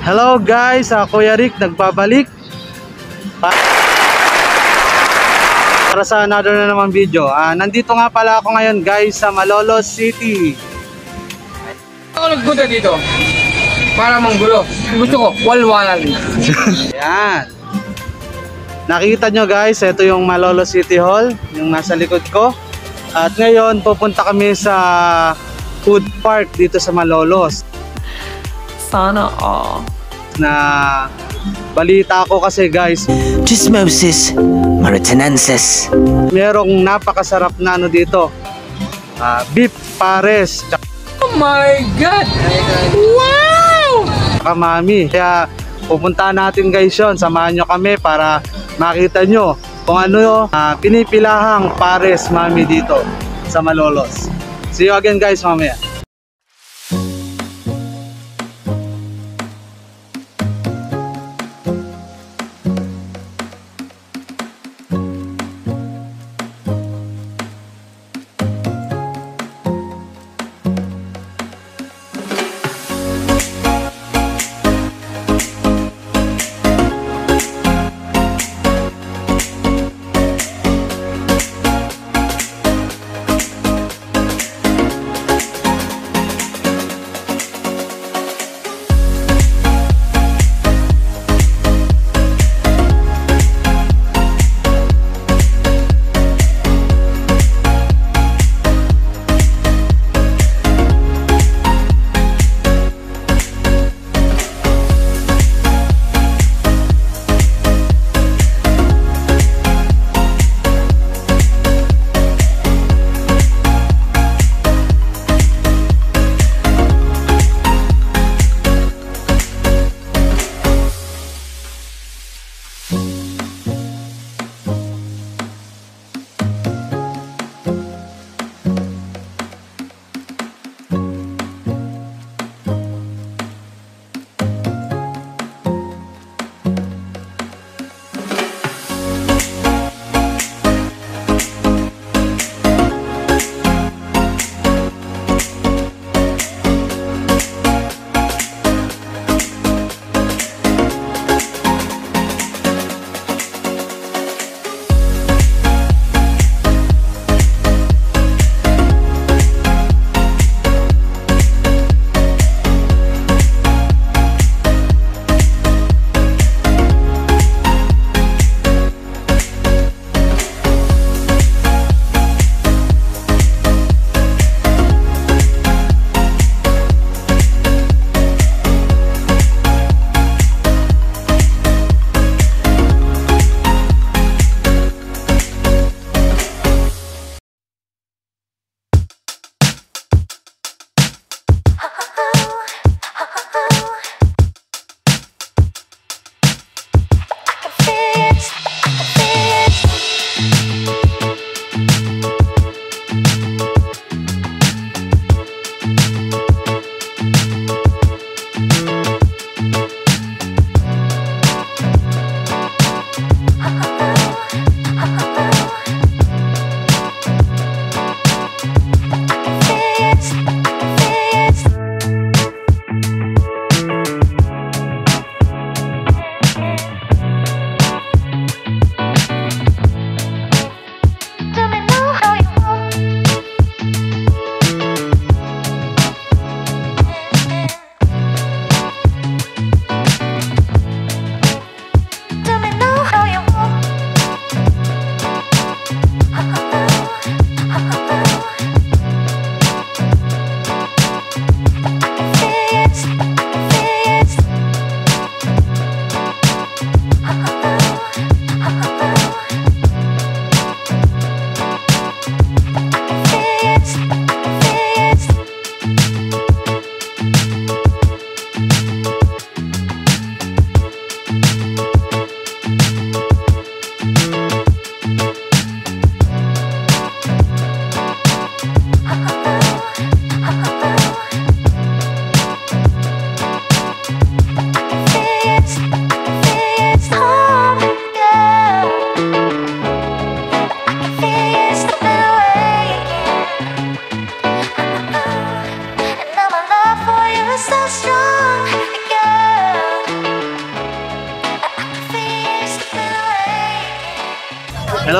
Hello guys, Kuya Rick nagbabalik para sa another na naman video. Nandito nga pala ako ngayon guys sa Malolos City. Ako nagpunta dito para manggulo. Gusto ko, walwalan. Yan. Nakita nyo guys, ito yung Malolos City Hall, yung nasa likod ko. At ngayon pupunta kami sa food park dito sa Malolos. Sana all. Na balita ko kasi guys, Trismosis maritinensis. merong napakasarap na ano dito, beef pares Oh my God! Wow! tsaka mami. Kaya pupuntahan natin guys yun, samahan nyo kami para makita nyo kung ano yung pinipilahang pares mami dito sa Malolos. See you again guys mamaya.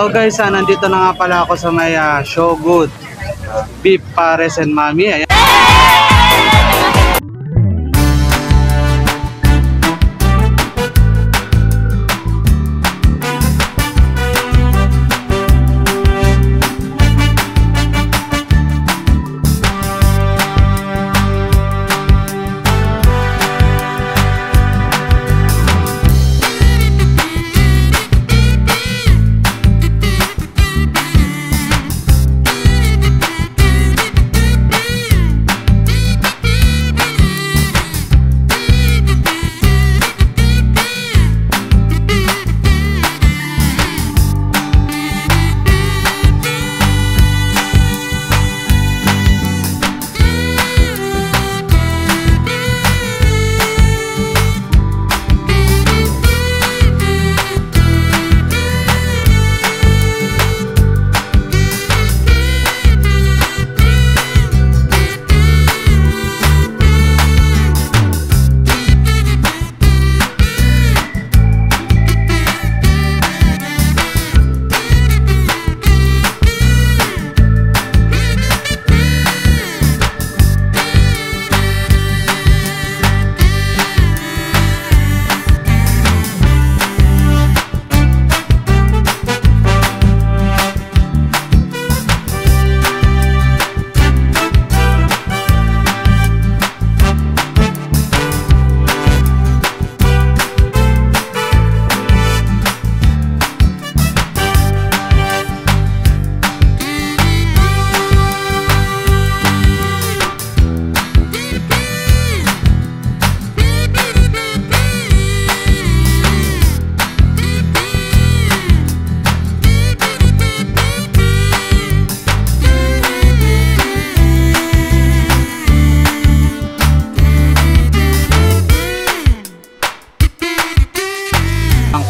Hello guys, nandito na nga pala ako sa may Shogun Beef Pares and Mami. Ayan.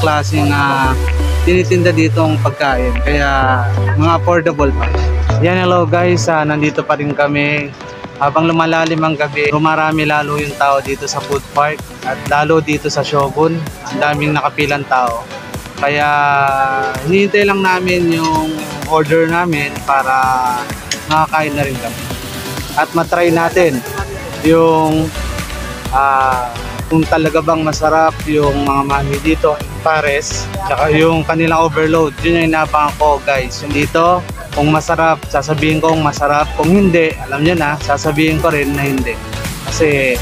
Klaseng tinitinda dito ang pagkain, kaya mga affordable pa. Yan, hello guys, nandito pa rin kami. Habang lumalalim ang gabi, rumarami lalo yung tao dito sa food park at lalo dito sa Shogun. Ang daming nakapilang tao, kaya hinihintay lang namin yung order namin para makakain na rin kami at matry natin yung kung talaga bang masarap yung mga mami dito, pares, tsaka yung kanilang overload. Yun yung inabangan ko guys. Yung dito, kung masarap, sasabihin kong masarap. Kung hindi, alam nyo na, sasabihin ko rin na hindi. Kasi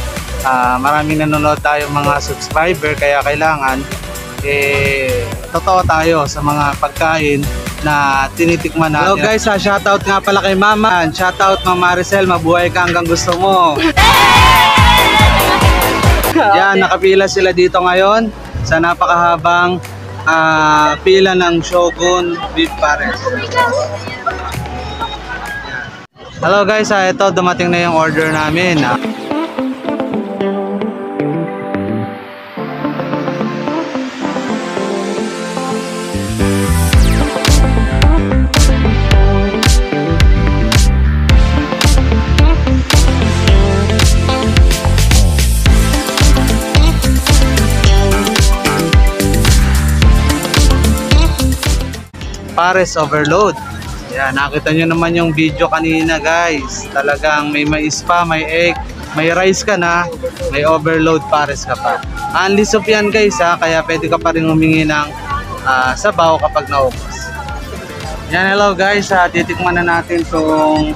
maraming nanonood tayo mga subscriber, kaya kailangan totoo tayo sa mga pagkain na tinitikman natin. Hello guys, shoutout nga pala kay Mama. Shoutout Mama Maricel, mabuhay ka hanggang gusto mo. Yan, nakapila sila dito ngayon sa napakahabang pila ng Shogun Beef Pares. Hello guys, ito dumating na yung order namin. Pares overload. Yan, nakita nyo naman yung video kanina guys. Talagang may mais pa, may egg, may rice ka na, may overload pares ka pa. Unli soup yan guys kaya pwede ka pa rin humingi ng sabaw kapag naubos. Yan, hello guys, titikman na natin itong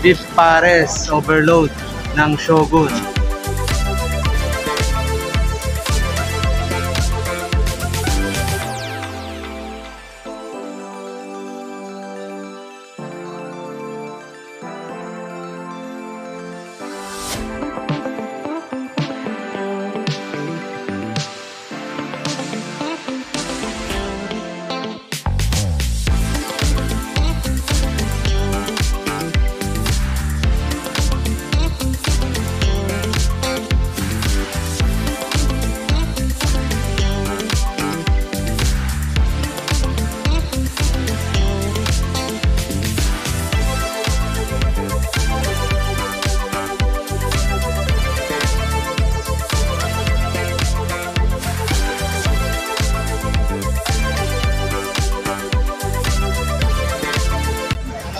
beef pares overload ng Shogun.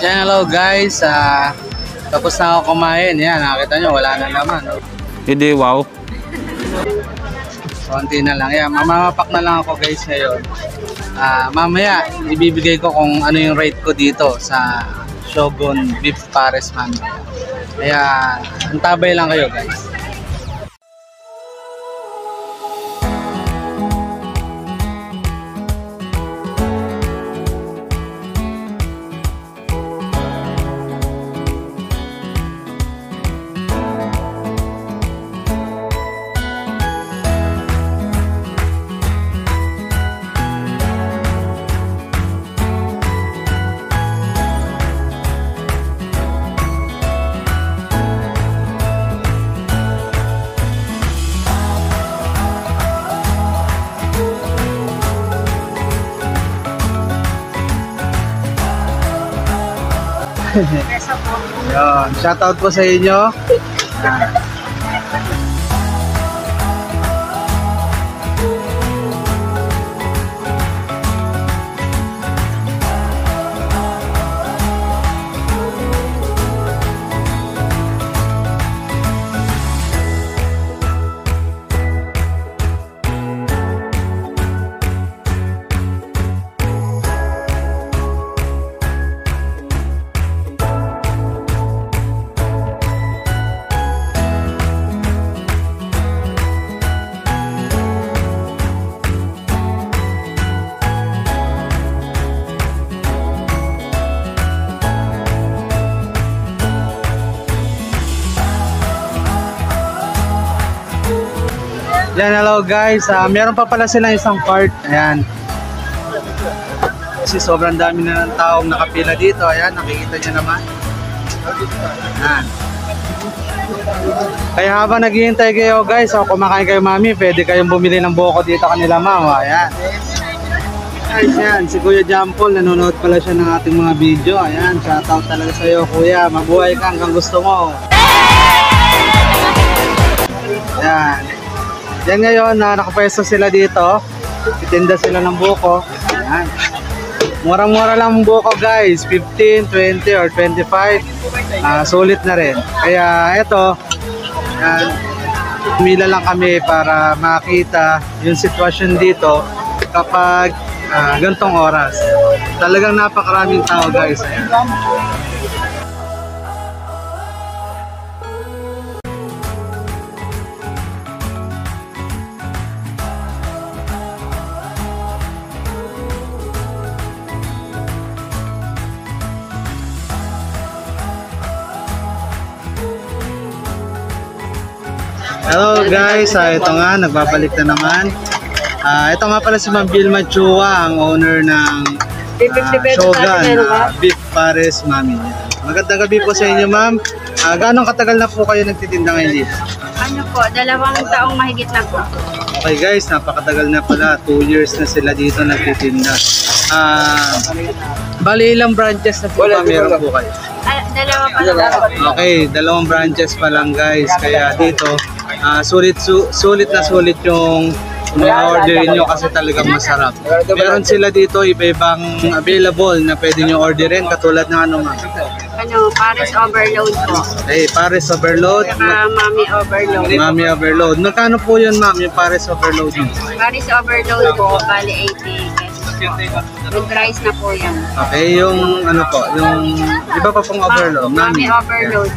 Yan, hello guys. Tapos na ako kumain. Yan, nakita nyo, wala na naman. No? Hindi, wow. Konti na lang. Yan, mamapak na lang ako guys ngayon. Mamaya, ibibigay ko kung ano yung rate ko dito sa Shogun Beef Pares Mami. Kaya, antabay lang kayo guys. Yun, shoutout po sa inyo. Yan, hello guys. Meron pa pala silang isang part. Ayan. Kasi sobrang dami na ng taong nakapila dito. Ayan, nakikita nyo naman. Ayan. Kaya habang naghihintay kayo guys, o kumakain kayo mami, pwede kayong bumili ng buko dito kanila mama. Ayan. Guys, yan. Si Kuya Jampol, nanonood pala siya ng ating mga video. Ayan, shoutout talaga sa iyo kuya. Mabuhay ka hanggang gusto mo. Ayan. Yan ngayon, nakapwesto sila dito. Titinda sila ng buko. Ayan. Murang-mura lang ang buko guys. 15, 20 or 25. Sulit na rin. Kaya ito, pumila lang kami para makita yung sitwasyon dito kapag gantong oras. Talagang napakaraming tao guys. Ayan. Hello guys, ito nga, nagbabalik na naman. Ito nga pala si Ma'am Vilma Chua, ang owner ng Shogun Beef Pares Mami. Magandang gabi po sa inyo ma'am. Gaano katagal na po kayo nagtitinda ngayon dito? Ano po, 2 taong mahigit na po. Okay guys, napakatagal na pala. 2 years na sila dito nagtitinda. Bali ilang branches na po ba meron po kayo? 2 pa lang po. Okay, 2 branches pa lang guys. Kaya dito, sulit na sulit yung mga orderin nyo kasi talagang masarap. Meron sila dito iba-ibang available na pwede nyo orderin katulad ng ano ma'am? Pares overload po. Okay, Pares overload. Saka Mami overload. Mami overload. Magkano po yun ma'am, yung Pares overload nyo? Pares overload po, bali 80 pesos. With rice na po yan. Okay, yung ano po, yung iba pa pong overload. Mami overload.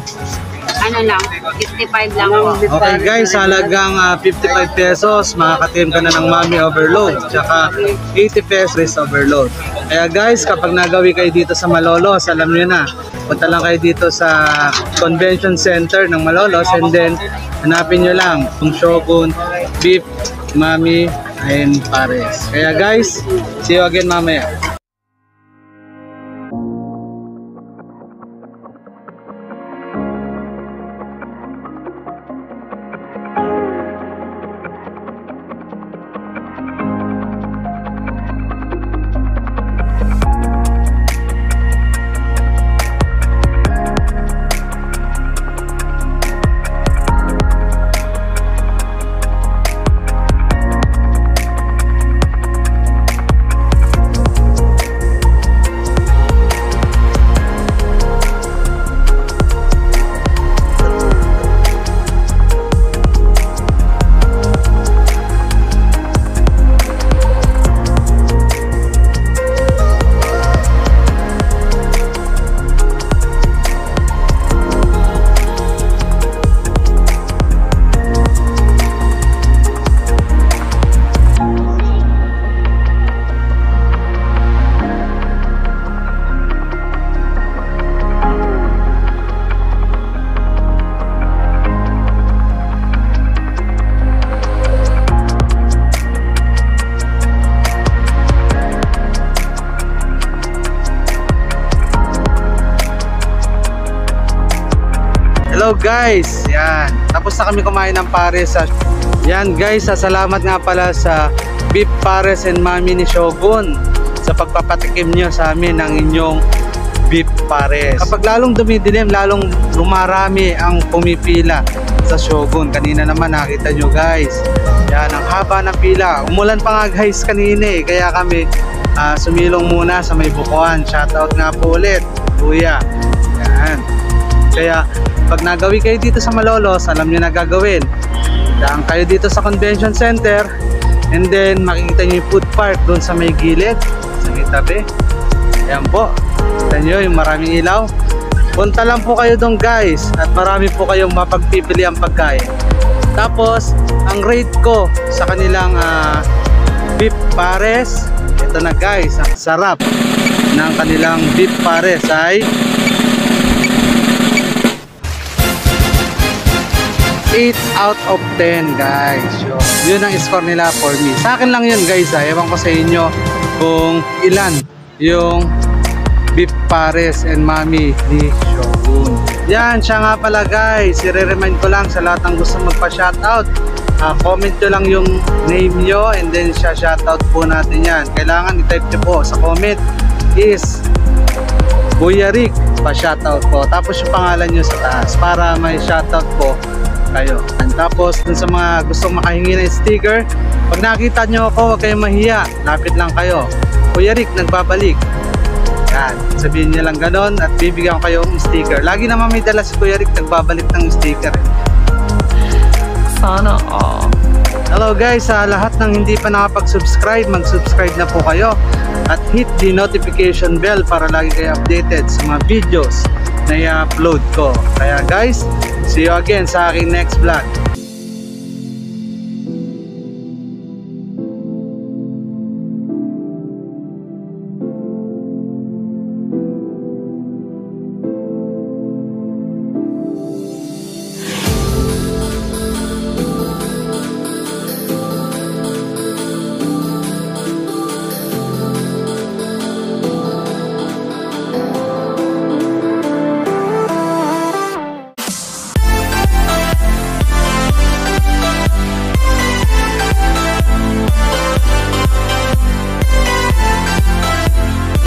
Ano lang, 55 lang po. Okay guys, halagang 55 pesos, makakatim ka na ng Mami overload. Tsaka 80 pesos overload. Kaya guys, kapag nagawi kayo dito sa Malolos, alam nyo na, punta lang kayo dito sa Convention Center ng Malolos and then hanapin nyo lang kung Shogun Beef Mami and Pares. Kaya guys, see you again mamaya. Hello guys, yan. Tapos na kami kumain ng pares. Yan guys, salamat nga pala sa Beef Pares and Mami ni Shogun sa pagpapatikim nyo sa amin ng inyong beef pares. Kapag lalong dumidilim, lalong lumarami ang pumipila sa Shogun. Kanina naman nakita nyo guys, yan ang haba ng pila. Umulan pa nga guys kanina kaya kami sumilong muna sa may bukuan. Shoutout nga po ulit kuya. Yan. Kaya pag nagawi kayo dito sa Malolos, alam nyo na gagawin. Daan kayo dito sa convention center, and then makikita nyo yung food park doon sa may gilid, sa may tabi. Yan po, kita nyo yung maraming ilaw. Punta lang po kayo doon guys, at marami po kayong mapagpipili ang pagkain. Tapos ang rate ko sa kanilang beef pares, ito na guys, ang sarap ng kanilang beef pares ay 8 out of 10 guys. Yun ang score nila for me. Sa akin lang yun guys, ewan ko sa inyo kung ilan yung Beef Pares and Mami ni Shogun. Yan, siya nga pala guys, i-remind ko lang sa lahat ng gusto magpa-shoutout, comment nyo lang yung name nyo, and then siya shoutout po natin yan. Kailangan i-type nyo po sa comment is Kuya Rick, pa-shoutout po. Tapos yung pangalan nyo sa taas para may shoutout po kayo. And tapos dun sa mga gustong makahingi ng sticker, pag nakita nyo ako, huwag kayong mahiya, lapit lang kayo. Kuya Rick, nagbabalik. Yan, sabihin nyo lang ganon at bibigyan ko kayong sticker. Lagi naman may dala si Kuya Rick, nagbabalik ng sticker. Sana all. Hello guys, sa lahat ng hindi pa nakapag-subscribe, mag-subscribe na po kayo at hit the notification bell para lagi kayo updated sa mga videos na i-upload ko. Kaya guys, see you again sa aking next vlog.